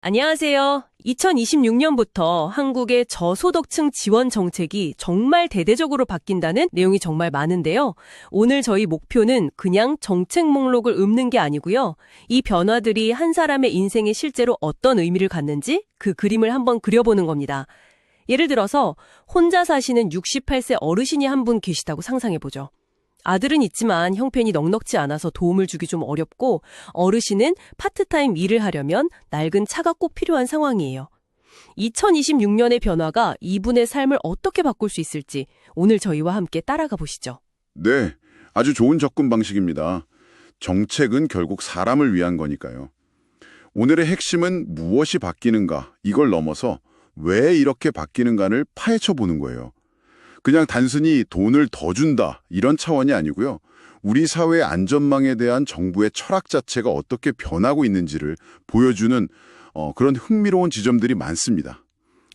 안녕하세요. 2026년부터 한국의 저소득층 지원 정책이 정말 대대적으로 바뀐다는 내용이 정말 많은데요. 오늘 저희 목표는 그냥 정책 목록을 읊는 게 아니고요. 이 변화들이 한 사람의 인생에 실제로 어떤 의미를 갖는지 그 그림을 한번 그려보는 겁니다. 예를 들어서 혼자 사시는 68세 어르신이 한 분 계시다고 상상해보죠. 아들은 있지만 형편이 넉넉지 않아서 도움을 주기 좀 어렵고 어르신은 파트타임 일을 하려면 낡은 차가 꼭 필요한 상황이에요. 2026년의 변화가 이분의 삶을 어떻게 바꿀 수 있을지 오늘 저희와 함께 따라가 보시죠. 네, 아주 좋은 접근 방식입니다. 정책은 결국 사람을 위한 거니까요. 오늘의 핵심은 무엇이 바뀌는가, 이걸 넘어서 왜 이렇게 바뀌는가를 파헤쳐 보는 거예요. 그냥 단순히 돈을 더 준다, 이런 차원이 아니고요. 우리 사회의 안전망에 대한 정부의 철학 자체가 어떻게 변하고 있는지를 보여주는 그런 흥미로운 지점들이 많습니다.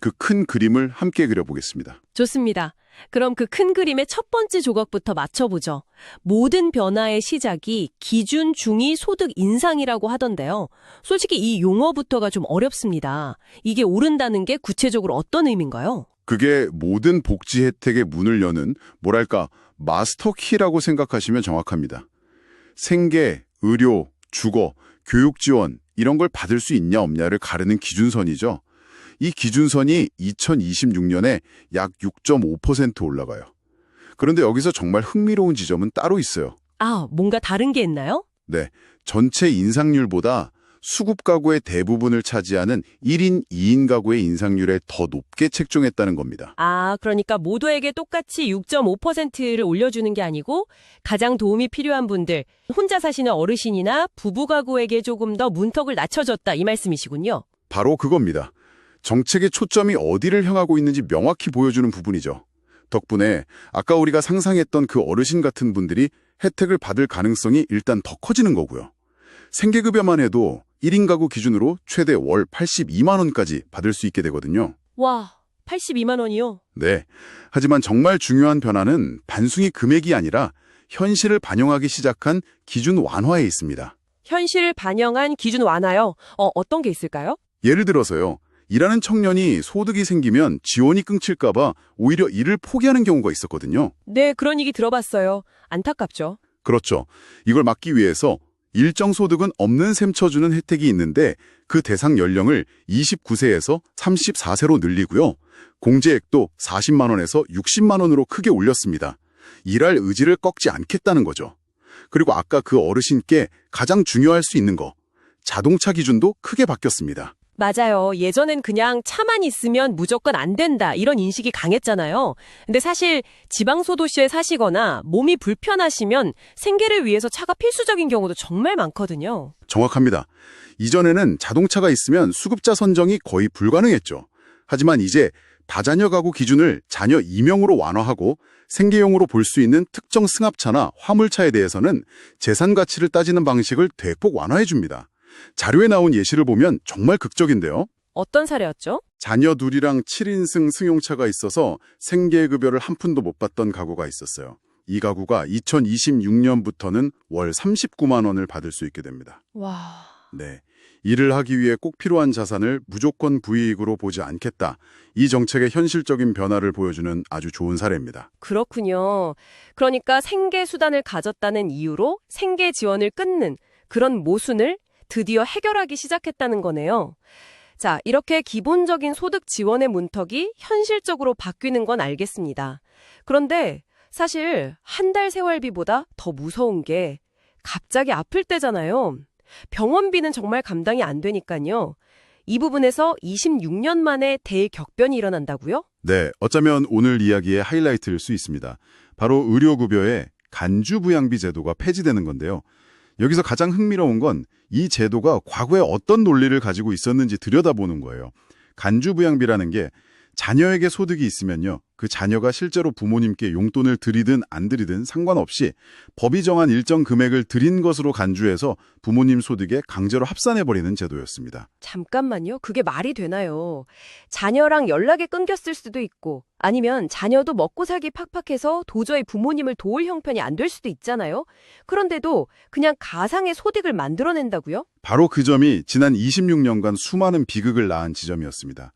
그 큰 그림을 함께 그려보겠습니다. 좋습니다. 그럼 그 큰 그림의 첫 번째 조각부터 맞춰보죠. 모든 변화의 시작이 기준 중위 소득 인상이라고 하던데요. 솔직히 이 용어부터가 좀 어렵습니다. 이게 오른다는 게 구체적으로 어떤 의미인가요? 그게 모든 복지 혜택의 문을 여는 뭐랄까 마스터 키라고 생각하시면 정확합니다. 생계, 의료, 주거, 교육 지원 이런 걸 받을 수 있냐 없냐를 가르는 기준선이죠. 이 기준선이 2026년에 약 6.5% 올라가요. 그런데 여기서 정말 흥미로운 지점은 따로 있어요. 아, 뭔가 다른 게 있나요? 네, 전체 인상률보다 수급 가구의 대부분을 차지하는 1인, 2인 가구의 인상률에 더 높게 책정했다는 겁니다. 아, 그러니까 모두에게 똑같이 6.5%를 올려주는 게 아니고 가장 도움이 필요한 분들, 혼자 사시는 어르신이나 부부 가구에게 조금 더 문턱을 낮춰줬다 이 말씀이시군요. 바로 그겁니다. 정책의 초점이 어디를 향하고 있는지 명확히 보여주는 부분이죠. 덕분에 아까 우리가 상상했던 그 어르신 같은 분들이 혜택을 받을 가능성이 일단 더 커지는 거고요. 생계급여만 해도 1인 가구 기준으로 최대 월 82만 원까지 받을 수 있게 되거든요. 와, 82만 원이요? 네. 하지만 정말 중요한 변화는 단순히 금액이 아니라 현실을 반영하기 시작한 기준 완화에 있습니다. 현실을 반영한 기준 완화요? 어떤 게 있을까요? 예를 들어서요. 일하는 청년이 소득이 생기면 지원이 끊길까 봐 오히려 일을 포기하는 경우가 있었거든요. 네, 그런 얘기 들어봤어요. 안타깝죠. 그렇죠. 이걸 막기 위해서 일정 소득은 없는 셈 쳐주는 혜택이 있는데 그 대상 연령을 29세에서 34세로 늘리고요. 공제액도 40만 원에서 60만 원으로 크게 올렸습니다. 일할 의지를 꺾지 않겠다는 거죠. 그리고 아까 그 어르신께 가장 중요할 수 있는 거, 자동차 기준도 크게 바뀌었습니다. 맞아요. 예전엔 그냥 차만 있으면 무조건 안 된다 이런 인식이 강했잖아요. 근데 사실 지방소도시에 사시거나 몸이 불편하시면 생계를 위해서 차가 필수적인 경우도 정말 많거든요. 정확합니다. 이전에는 자동차가 있으면 수급자 선정이 거의 불가능했죠. 하지만 이제 다자녀 가구 기준을 자녀 2명으로 완화하고 생계용으로 볼 수 있는 특정 승합차나 화물차에 대해서는 재산 가치를 따지는 방식을 대폭 완화해 줍니다. 자료에 나온 예시를 보면 정말 극적인데요. 어떤 사례였죠? 자녀 둘이랑 7인승 승용차가 있어서 생계급여를 한 푼도 못 받던 가구가 있었어요. 이 가구가 2026년부터는 월 39만 원을 받을 수 있게 됩니다. 와... 네, 일을 하기 위해 꼭 필요한 자산을 무조건 부이익으로 보지 않겠다. 이 정책의 현실적인 변화를 보여주는 아주 좋은 사례입니다. 그렇군요. 그러니까 생계수단을 가졌다는 이유로 생계 지원을 끊는 그런 모순을 드디어 해결하기 시작했다는 거네요. 자, 이렇게 기본적인 소득 지원의 문턱이 현실적으로 바뀌는 건 알겠습니다. 그런데 사실 한 달 생활비보다 더 무서운 게 갑자기 아플 때잖아요. 병원비는 정말 감당이 안 되니까요. 이 부분에서 26년 만에 대격변이 일어난다고요? 네, 어쩌면 오늘 이야기의 하이라이트일 수 있습니다. 바로 의료급여의 간주부양비 제도가 폐지되는 건데요. 여기서 가장 흥미로운 건 이 제도가 과거에 어떤 논리를 가지고 있었는지 들여다보는 거예요. 간주부양비라는 게 자녀에게 소득이 있으면요. 그 자녀가 실제로 부모님께 용돈을 드리든 안 드리든 상관없이 법이 정한 일정 금액을 드린 것으로 간주해서 부모님 소득에 강제로 합산해버리는 제도였습니다. 잠깐만요. 그게 말이 되나요? 자녀랑 연락이 끊겼을 수도 있고 아니면 자녀도 먹고 살기 팍팍해서 도저히 부모님을 도울 형편이 안 될 수도 있잖아요. 그런데도 그냥 가상의 소득을 만들어낸다고요? 바로 그 점이 지난 26년간 수많은 비극을 낳은 지점이었습니다.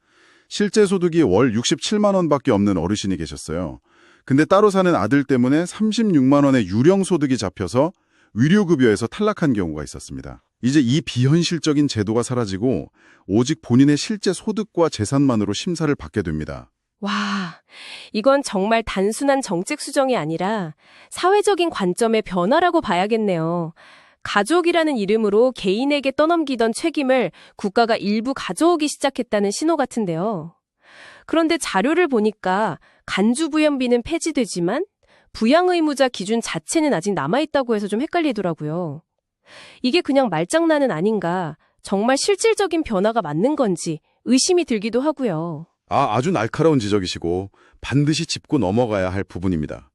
실제 소득이 월 67만 원밖에 없는 어르신이 계셨어요. 근데 따로 사는 아들 때문에 36만 원의 유령 소득이 잡혀서 위료급여에서 탈락한 경우가 있었습니다. 이제 이 비현실적인 제도가 사라지고 오직 본인의 실제 소득과 재산만으로 심사를 받게 됩니다. 와, 이건 정말 단순한 정책 수정이 아니라 사회적인 관점의 변화라고 봐야겠네요. 가족이라는 이름으로 개인에게 떠넘기던 책임을 국가가 일부 가져오기 시작했다는 신호 같은데요. 그런데 자료를 보니까 간주부연비는 폐지되지만 부양의무자 기준 자체는 아직 남아있다고 해서 좀 헷갈리더라고요. 이게 그냥 말장난은 아닌가, 정말 실질적인 변화가 맞는 건지 의심이 들기도 하고요. 아주 날카로운 지적이시고 반드시 짚고 넘어가야 할 부분입니다.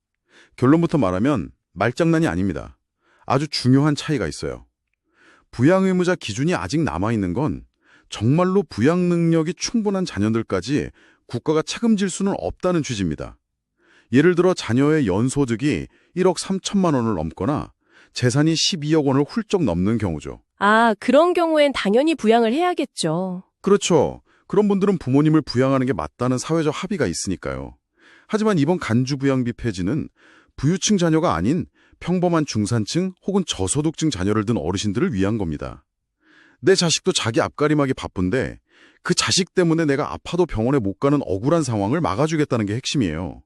결론부터 말하면 말장난이 아닙니다. 아주 중요한 차이가 있어요. 부양의무자 기준이 아직 남아있는 건 정말로 부양 능력이 충분한 자녀들까지 국가가 책임질 수는 없다는 취지입니다. 예를 들어 자녀의 연소득이 1억 3천만 원을 넘거나 재산이 12억 원을 훌쩍 넘는 경우죠. 아, 그런 경우엔 당연히 부양을 해야겠죠. 그렇죠. 그런 분들은 부모님을 부양하는 게 맞다는 사회적 합의가 있으니까요. 하지만 이번 간주부양비 폐지는 부유층 자녀가 아닌 평범한 중산층 혹은 저소득층 자녀를 둔 어르신들을 위한 겁니다. 내 자식도 자기 앞가림하기 바쁜데 그 자식 때문에 내가 아파도 병원에 못 가는 억울한 상황을 막아주겠다는 게 핵심이에요.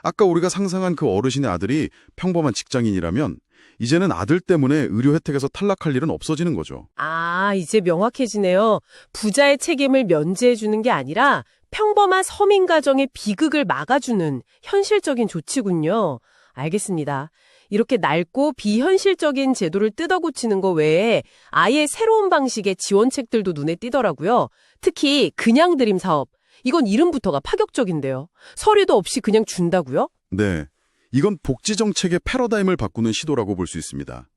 아까 우리가 상상한 그 어르신의 아들이 평범한 직장인이라면 이제는 아들 때문에 의료 혜택에서 탈락할 일은 없어지는 거죠. 아, 이제 명확해지네요. 부자의 책임을 면제해주는 게 아니라 평범한 서민 가정의 비극을 막아주는 현실적인 조치군요. 알겠습니다. 이렇게 낡고 비현실적인 제도를 뜯어고치는 거 외에 아예 새로운 방식의 지원책들도 눈에 띄더라고요. 특히 그냥 드림 사업. 이건 이름부터가 파격적인데요. 서류도 없이 그냥 준다고요? 네, 이건 복지 정책의 패러다임을 바꾸는 시도라고 볼 수 있습니다.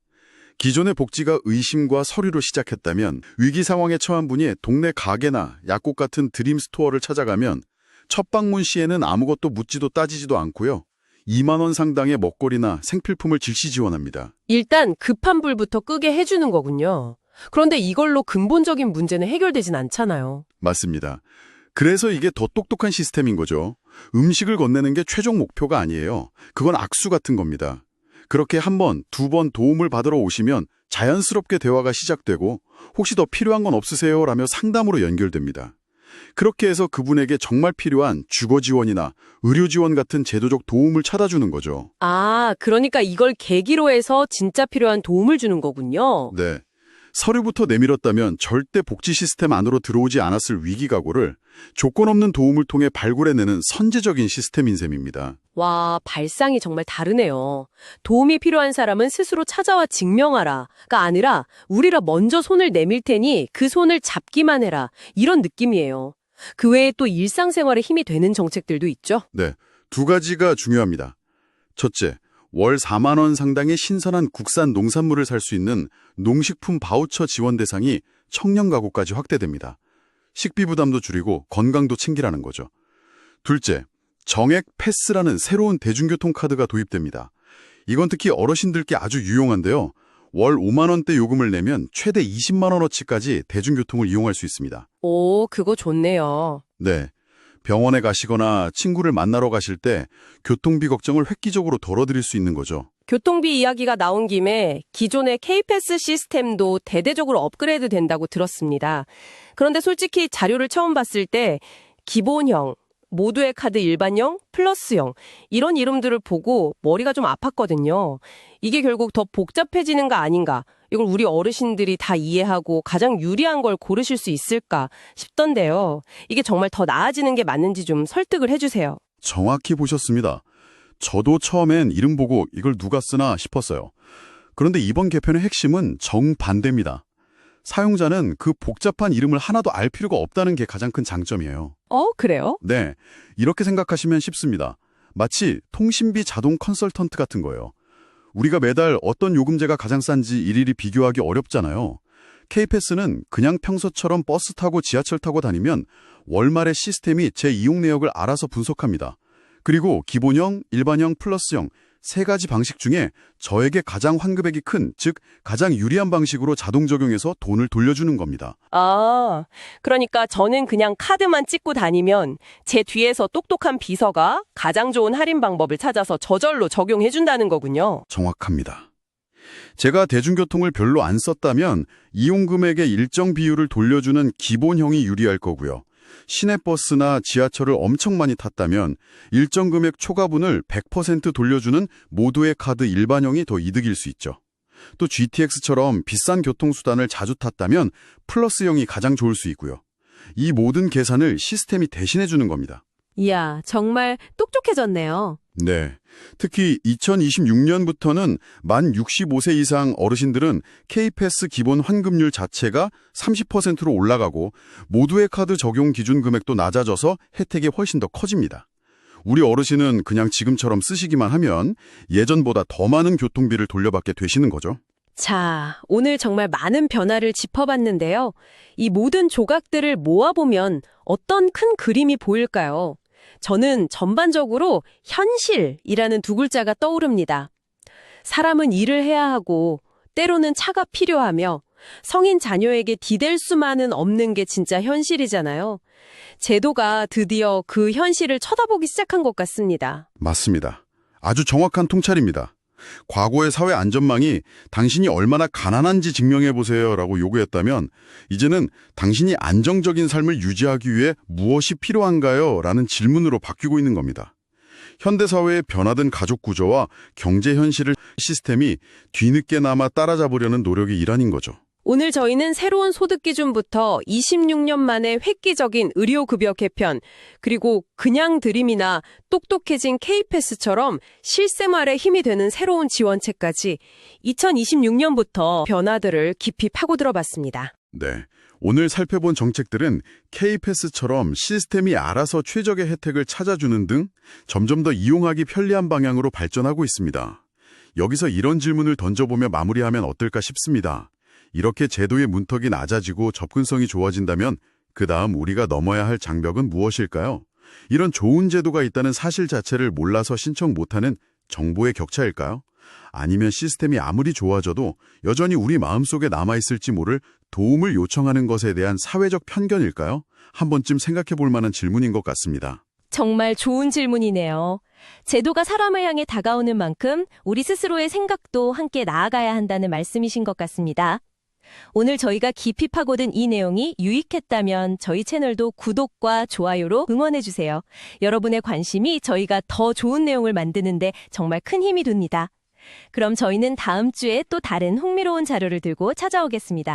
기존의 복지가 의심과 서류로 시작했다면 위기 상황에 처한 분이 동네 가게나 약국 같은 드림 스토어를 찾아가면 첫 방문 시에는 아무것도 묻지도 따지지도 않고요. 2만 원 상당의 먹거리나 생필품을 즉시 지원합니다. 일단 급한 불부터 끄게 해주는 거군요. 그런데 이걸로 근본적인 문제는 해결되진 않잖아요. 맞습니다. 그래서 이게 더 똑똑한 시스템인 거죠. 음식을 건네는 게 최종 목표가 아니에요. 그건 악수 같은 겁니다. 그렇게 한 번, 두 번 도움을 받으러 오시면 자연스럽게 대화가 시작되고 혹시 더 필요한 건 없으세요? 라며 상담으로 연결됩니다. 그렇게 해서 그분에게 정말 필요한 주거 지원이나 의료 지원 같은 제도적 도움을 찾아주는 거죠. 아, 그러니까 이걸 계기로 해서 진짜 필요한 도움을 주는 거군요. 네. 서류부터 내밀었다면 절대 복지 시스템 안으로 들어오지 않았을 위기각오를 조건 없는 도움을 통해 발굴해내는 선제적인 시스템인 셈입니다. 와, 발상이 정말 다르네요. 도움이 필요한 사람은 스스로 찾아와 증명하라가 아니라 우리라 먼저 손을 내밀 테니 그 손을 잡기만 해라. 이런 느낌이에요. 그 외에 또 일상생활에 힘이 되는 정책들도 있죠. 네, 두 가지가 중요합니다. 첫째, 월 4만 원 상당의 신선한 국산 농산물을 살 수 있는 농식품 바우처 지원 대상이 청년 가구까지 확대됩니다. 식비 부담도 줄이고 건강도 챙기라는 거죠. 둘째, 정액 패스라는 새로운 대중교통 카드가 도입됩니다. 이건 특히 어르신들께 아주 유용한데요. 월 5만 원대 요금을 내면 최대 20만 원어치까지 대중교통을 이용할 수 있습니다. 오, 그거 좋네요. 네. 병원에 가시거나 친구를 만나러 가실 때 교통비 걱정을 획기적으로 덜어드릴 수 있는 거죠. 교통비 이야기가 나온 김에 기존의 K패스 시스템도 대대적으로 업그레이드 된다고 들었습니다. 그런데 솔직히 자료를 처음 봤을 때 기본형, 모두의 카드 일반형, 플러스형 이런 이름들을 보고 머리가 좀 아팠거든요. 이게 결국 더 복잡해지는 거 아닌가? 이걸 우리 어르신들이 다 이해하고 가장 유리한 걸 고르실 수 있을까 싶던데요. 이게 정말 더 나아지는 게 맞는지 좀 설득을 해주세요. 정확히 보셨습니다. 저도 처음엔 이름 보고 이걸 누가 쓰나 싶었어요. 그런데 이번 개편의 핵심은 정반대입니다. 사용자는 그 복잡한 이름을 하나도 알 필요가 없다는 게 가장 큰 장점이에요. 그래요? 네, 이렇게 생각하시면 쉽습니다. 마치 통신비 자동 컨설턴트 같은 거예요. 우리가 매달 어떤 요금제가 가장 싼지 일일이 비교하기 어렵잖아요. K패스는 그냥 평소처럼 버스 타고 지하철 타고 다니면 월말에 시스템이 제 이용 내역을 알아서 분석합니다. 그리고 기본형, 일반형, 플러스형 세 가지 방식 중에 저에게 가장 환급액이 큰, 즉 가장 유리한 방식으로 자동 적용해서 돈을 돌려주는 겁니다. 그러니까 저는 그냥 카드만 찍고 다니면 제 뒤에서 똑똑한 비서가 가장 좋은 할인 방법을 찾아서 저절로 적용해준다는 거군요. 정확합니다. 제가 대중교통을 별로 안 썼다면 이용 금액의 일정 비율을 돌려주는 기본형이 유리할 거고요. 시내버스나 지하철을 엄청 많이 탔다면 일정 금액 초과분을 100% 돌려주는 모두의 카드 일반형이 더 이득일 수 있죠. 또 GTX처럼 비싼 교통수단을 자주 탔다면 플러스형이 가장 좋을 수 있고요. 이 모든 계산을 시스템이 대신해 주는 겁니다. 이야, 정말 똑똑해졌네요. 네. 특히 2026년부터는 만 65세 이상 어르신들은 K패스 기본 환급률 자체가 30%로 올라가고 모두의 카드 적용 기준 금액도 낮아져서 혜택이 훨씬 더 커집니다. 우리 어르신은 그냥 지금처럼 쓰시기만 하면 예전보다 더 많은 교통비를 돌려받게 되시는 거죠. 자, 오늘 정말 많은 변화를 짚어봤는데요. 이 모든 조각들을 모아보면 어떤 큰 그림이 보일까요? 저는 전반적으로 현실이라는 두 글자가 떠오릅니다. 사람은 일을 해야 하고 때로는 차가 필요하며 성인 자녀에게 디딜 수만은 없는 게 진짜 현실이잖아요. 제도가 드디어 그 현실을 쳐다보기 시작한 것 같습니다. 맞습니다. 아주 정확한 통찰입니다. 과거의 사회 안전망이 당신이 얼마나 가난한지 증명해보세요라고 요구했다면 이제는 당신이 안정적인 삶을 유지하기 위해 무엇이 필요한가요? 라는 질문으로 바뀌고 있는 겁니다. 현대사회의 변화된 가족 구조와 경제 현실을 시스템이 뒤늦게나마 따라잡으려는 노력의 일환인 거죠. 오늘 저희는 새로운 소득 기준부터 26년 만에 획기적인 의료급여 개편, 그리고 그냥 드림이나 똑똑해진 K패스처럼 실생활에 힘이 되는 새로운 지원책까지 2026년부터 변화들을 깊이 파고들어 봤습니다. 네. 오늘 살펴본 정책들은 K패스처럼 시스템이 알아서 최적의 혜택을 찾아주는 등 점점 더 이용하기 편리한 방향으로 발전하고 있습니다. 여기서 이런 질문을 던져보며 마무리하면 어떨까 싶습니다. 이렇게 제도의 문턱이 낮아지고 접근성이 좋아진다면 그 다음 우리가 넘어야 할 장벽은 무엇일까요? 이런 좋은 제도가 있다는 사실 자체를 몰라서 신청 못하는 정보의 격차일까요? 아니면 시스템이 아무리 좋아져도 여전히 우리 마음속에 남아있을지 모를 도움을 요청하는 것에 대한 사회적 편견일까요? 한 번쯤 생각해 볼 만한 질문인 것 같습니다. 정말 좋은 질문이네요. 제도가 사람을 향해 다가오는 만큼 우리 스스로의 생각도 함께 나아가야 한다는 말씀이신 것 같습니다. 오늘 저희가 깊이 파고든 이 내용이 유익했다면 저희 채널도 구독과 좋아요로 응원해주세요. 여러분의 관심이 저희가 더 좋은 내용을 만드는데 정말 큰 힘이 됩니다. 그럼 저희는 다음 주에 또 다른 흥미로운 자료를 들고 찾아오겠습니다.